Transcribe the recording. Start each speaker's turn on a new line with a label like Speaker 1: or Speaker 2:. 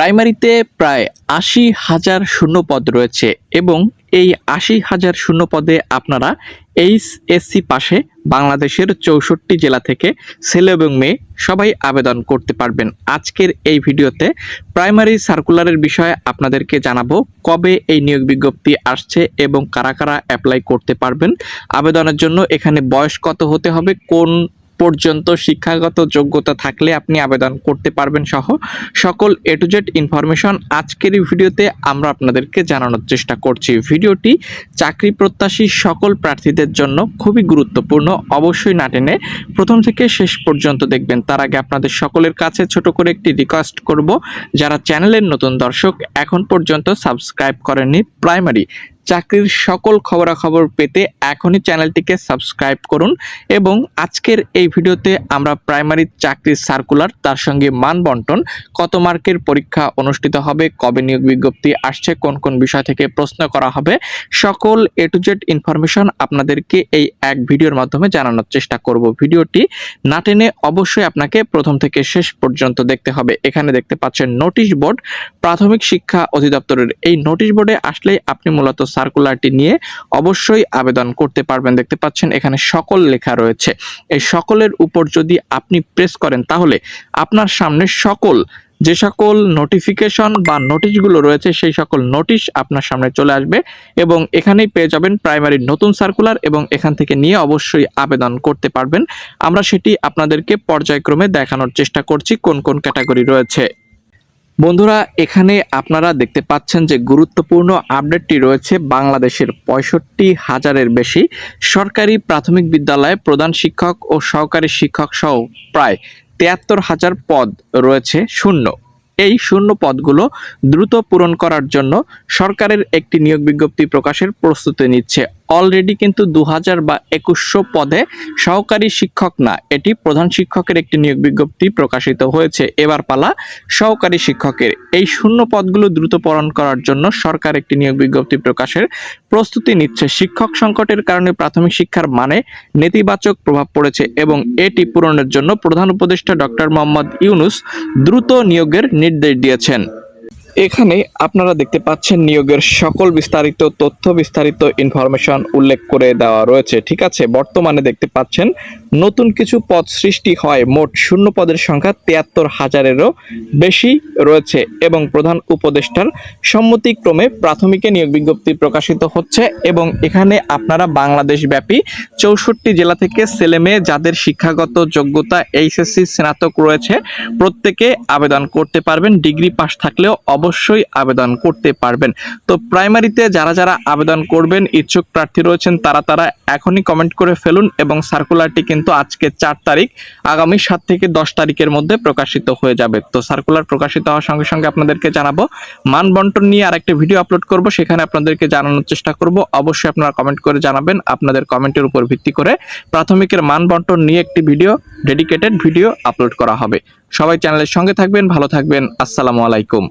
Speaker 1: প্রাইমারিতে প্রায় ৮০,০০০ শূন্যপদ রয়েছে এবং এই ৮০,০০০ শূন্যপদে আপনারা এইচএসসি পাশে বাংলাদেশের ৬৪ জেলা থেকে ছেলে এবং মেয়ে সবাই আবেদন করতে পারবেন। আজকের এই ভিডিওতে প্রাইমারি সার্কুলারের বিষয়ে আপনাদেরকে জানাবো কবে এই নিয়োগ বিজ্ঞপ্তি আসছে এবং কারা কারা অ্যাপ্লাই করতে পারবেন। আবেদনের জন্য এখানে বয়স কত হতে হবে, কোন পর্যন্ত শিক্ষাগত যোগ্যতা থাকলে আপনি আবেদন করতে পারবেন সহ সকল এ টু জেড ইনফরমেশন আজকের এই ভিডিওতে আমরা আপনাদেরকে জানানোর চেষ্টা করছি। ভিডিওটি চাকরি প্রত্যাশী সকল প্রার্থীদের জন্য খুবই গুরুত্বপূর্ণ, অবশ্যই না টেনে প্রথম থেকে শেষ পর্যন্ত দেখবেন। তার আগে আপনাদের সকলের কাছে ছোট করে একটি রিকোয়েস্ট করব, যারা চ্যানেলের নতুন দর্শক এখন পর্যন্ত সাবস্ক্রাইব করেননি, প্রাইমারি চাকরির সকল খবরাখবর পেতে এখনই চ্যানেলটিকে সাবস্ক্রাইব করুন। এবং আজকের এই ভিডিওতে আমরা প্রাইমারি চাকরির সার্কুলার, তার সঙ্গে মান বন্টন, কত মার্কের পরীক্ষা অনুষ্ঠিত হবে, কবে নিয়োগ বিজ্ঞপ্তি আসছে, কোন কোন বিষয় থেকে প্রশ্ন করা হবে, সকল এ টু জেড ইনফরমেশন আপনাদেরকে এই এক ভিডিওর মাধ্যমে জানানোর চেষ্টা করব। ভিডিওটি না টেনে অবশ্যই আপনাকে প্রথম থেকে শেষ পর্যন্ত দেখতে হবে। এখানে দেখতে পাচ্ছেন নোটিশ বোর্ড, প্রাথমিক শিক্ষা অধিদপ্তরের এই নোটিশ বোর্ডে আসলেই আপনি মূলত সার্কুলারটি নিয়ে অবশ্যই আবেদন করতে পারবেন। দেখতে পাচ্ছেন এখানে সকল লেখা রয়েছে। এই সকলের উপর যদি আপনি প্রেস করেন তাহলে আপনার সামনে যে সকল নোটিফিকেশন বা নোটিশগুলো রয়েছে সেই সকল নোটিশ আপনার সামনে চলে আসবে এবং এখানেই পেয়ে যাবেন প্রাইমারির নতুন সার্কুলার এবং এখান থেকে নিয়ে অবশ্যই আবেদন করতে পারবেন। আমরা সেটি আপনাদেরকে পর্যায়ক্রমে দেখানোর চেষ্টা করছি কোন কোন ক্যাটাগরি রয়েছে। বন্ধুরা, এখানে আপনারা দেখতে পাচ্ছেন যে গুরুত্বপূর্ণ আপডেটটি রয়েছে। বাংলাদেশের ৬৫,০০০-এর বেশি সরকারি প্রাথমিক বিদ্যালয়ে প্রধান শিক্ষক ও সহকারী শিক্ষক সহ প্রায় ৭৩,০০০ পদ রয়েছে শূন্য। এই শূন্য পদগুলো দ্রুত পূরণ করার জন্য সরকারের একটি নিয়োগ বিজ্ঞপ্তি প্রকাশের প্রস্তুতি নিচ্ছে। অলরেডি কিন্তু ২০০০ বা ২১০০ পদে সহকারী শিক্ষক না, এটি প্রধান শিক্ষকের একটি নিয়োগ বিজ্ঞপ্তি প্রকাশিত হয়েছে। এবার পালা সহকারী শিক্ষকের। এই শূন্য পদগুলো দ্রুত পূরণ করার জন্য সরকার একটি নিয়োগ বিজ্ঞপ্তি প্রকাশের প্রস্তুতি নিচ্ছে। শিক্ষক সংকটের কারণে প্রাথমিক শিক্ষার মানে নেতিবাচক প্রভাব পড়েছে এবং এটি পূরণের জন্য প্রধান উপদেষ্টা ডক্টর মোহাম্মদ ইউনূস দ্রুত নিয়োগের নির্দেশ দিয়েছেন। এখানে আপনারা দেখতে পাচ্ছেন নিয়োগের সকল বিস্তারিত তথ্য, বিস্তারিত ইনফরমেশন উল্লেখ করে দেওয়া রয়েছে। ঠিক আছে, বর্তমানে দেখতে পাচ্ছেন নতুন কিছু পদ সৃষ্টি হয়। মোট শূন্য পদের সংখ্যা ৭৩,০০০-এরও বেশি রয়েছে এবং প্রধান উপদেষ্টার সম্মতিক্রমে প্রাথমিকে নিয়োগ বিজ্ঞপ্তি প্রকাশিত হচ্ছে এবং এখানে আপনারা বাংলাদেশব্যাপী ৬৪ জেলা থেকে ছেলেমেয়ে যাদের শিক্ষাগত যোগ্যতা এইচএসসি স্নাতক রয়েছে প্রত্যেকে আবেদন করতে পারবেন। ডিগ্রি পাস থাকলেও অবশ্যই আবেদন করতে পারবেন। তো প্রাইমারিতে যারা যারা আবেদন করবেন ইচ্ছুক প্রার্থী রয়েছেন তারা এখনই কমেন্ট করে ফেলুন এবং সার্কুলারটি কিন্তু আজকে ৪ তারিখ, আগামী ৭ থেকে ১০ তারিখের মধ্যে প্রকাশিত হয়ে যাবে। তো সার্কুলার প্রকাশিত হওয়ার সঙ্গে সঙ্গে আপনাদেরকে জানাবো। মান বন্টন নিয়ে আরেকটি ভিডিও আপলোড করব, সেখানে আপনাদেরকে জানানোর চেষ্টা করব। অবশ্যই আপনারা কমেন্ট করে জানাবেন। আপনাদের কমেন্টের উপর ভিত্তি করে প্রাথমিকের মান বন্টন নিয়ে একটি ডেডিকেটেড ভিডিও আপলোড করা হবে। সবাই চ্যানেলের সঙ্গে থাকবেন, ভালো থাকবেন। আসসালামু আলাইকুম।